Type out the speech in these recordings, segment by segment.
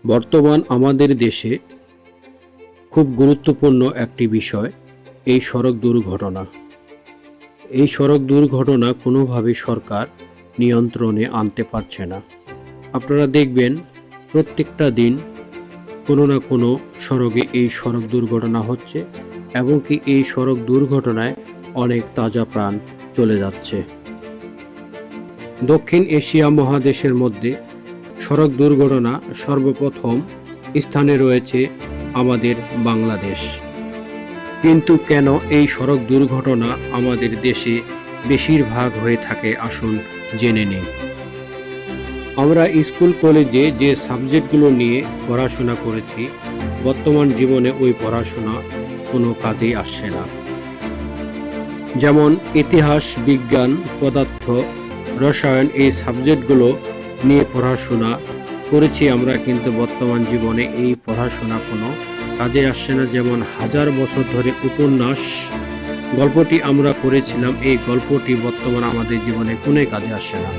বর্তমান আমাদের দেশে খুব গুরুত্বপূর্ণ একটি বিষয় এই সড়ক দুর্ঘটনা। এই সড়ক দুর্ঘটনা কোনোভাবে সরকার নিয়ন্ত্রণে আনতে পারছে না। আপনারা দেখবেন প্রত্যেকটা দিন কোনো না কোনো সড়কে এই সড়ক দুর্ঘটনা হচ্ছে এবং কি এই সড়ক দুর্ঘটনায় অনেক তাজা প্রাণ চলে যাচ্ছে। দক্ষিণ এশিয়া মহাদেশের মধ্যে সড়ক দুর্ঘটনা সর্বপ্রথম স্থানে রয়েছে আমাদের বাংলাদেশ। কিন্তু কেন এই সড়ক দুর্ঘটনা আমাদের দেশে বেশিরভাগ হয়ে থাকে আসুন জেনে নিই। আমরা স্কুল কলেজে যে সাবজেক্টগুলো নিয়ে পড়াশোনা করেছি বর্তমান জীবনে ওই পড়াশোনা কোনো কাজেই আসছে না। যেমন ইতিহাস, বিজ্ঞান, পদার্থ, রসায়ন এই সাবজেক্টগুলো নিয়ে পড়াশোনা করেছি আমরা, কিন্তু বর্তমান জীবনে এই পড়াশোনা কোনো কাজে আসছে না। যেমন 1000 বছর ধরে উপন্যাস গল্পটি আমরা পড়েছিলাম, এই গল্পটি বর্তমান আমাদের জীবনে কোনো কাজে আসছে না।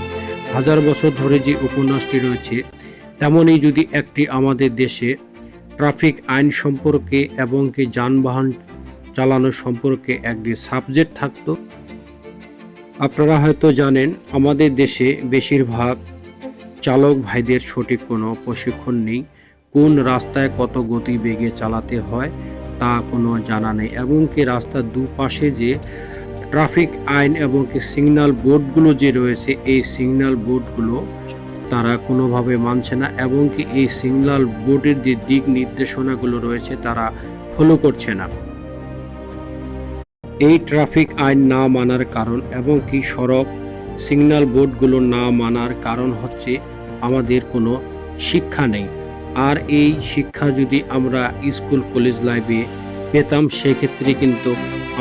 1000 বছর ধরে যে উপন্যাসটি রয়েছে তেমনই যদি একটি আমাদের দেশে ট্রাফিক আইন সম্পর্কে এবং কি যানবাহন চালানো সম্পর্কে একটি সাবজেক্ট থাকতো। আপনারা হয়তো জানেন আমাদের দেশে বেশিরভাগ চালক ভাইদের সঠিক কোনো প্রশিক্ষণ নেই। কোন রাস্তায় কত গতিবেগে চালাতে হয় তা কোনো জানা নেই, এবং কি রাস্তার দুপাশে যে ট্রাফিক আইন এবং কি সিগন্যাল বোর্ডগুলো যে রয়েছে এই সিগন্যাল বোর্ডগুলো তারা কোনোভাবে মানছে না, এবং কি এই সিগন্যাল বোর্ডের যে দিক নির্দেশনাগুলো রয়েছে তারা ফলো করছে না। এই ট্রাফিক আইন না মানার কারণ এবং কি সড়ক সিগন্যাল বোর্ডগুলো না মানার কারণ হচ্ছে আমাদের কোনো শিক্ষা নেই। আর এই শিক্ষা যদি আমরা স্কুল কলেজ লাইফে পেতাম সেক্ষেত্রে কিন্তু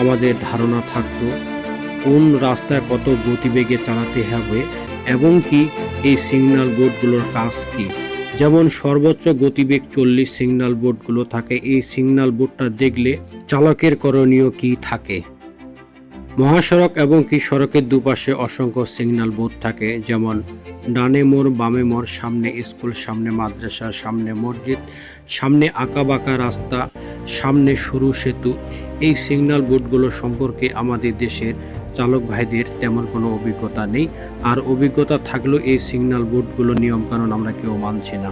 আমাদের ধারণা থাকতো কোন রাস্তায় কত গতিবেগে চালাতে হবে এবং কি এই সিগন্যাল বোর্ডগুলোর কাজ কি। যেমন সর্বোচ্চ গতিবেগ 40 সিগন্যাল বোর্ডগুলো থাকে, এই সিগন্যাল বোর্ডটা দেখলে চালকের করণীয় কি থাকে। মহাসড়ক এবং কি সড়কের দুপাশে অসংখ্য সিগন্যাল বোর্ড থাকে, যেমন ডানে মোড়, বামে মোড়, সামনে স্কুল, সামনে মাদ্রাসা, সামনে মসজিদ, সামনে আঁকাবাঁকা রাস্তা, সামনে সরু সেতু। এই সিগন্যাল বোর্ডগুলো সম্পর্কে আমাদের দেশের চালক ভাইদের তেমন কোনো অভিজ্ঞতা নেই, আর অভিজ্ঞতা থাকলেও এই সিগন্যাল বোর্ডগুলো নিয়মকানুন আমরা কেউ মানছি না।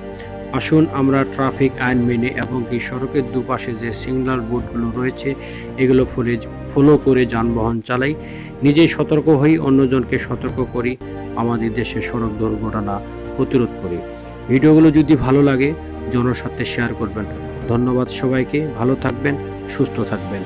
আসুন আমরা ট্রাফিক আইন মেনে এবং কি সড়কের দুপাশে যে সিগন্যাল বোর্ডগুলো রয়েছে এগুলো ফলো করে যানবাহন চালাই, নিজেই সতর্ক হই, অন্যজনকে সতর্ক করি, আমাদের দেশে সড়ক দুর্ঘটনা প্রতিরোধ করি। ভিডিওগুলো যদি ভালো লাগে জনস্বার্থে শেয়ার করবেন। ধন্যবাদ সবাইকে, ভালো থাকবেন, সুস্থ থাকবেন।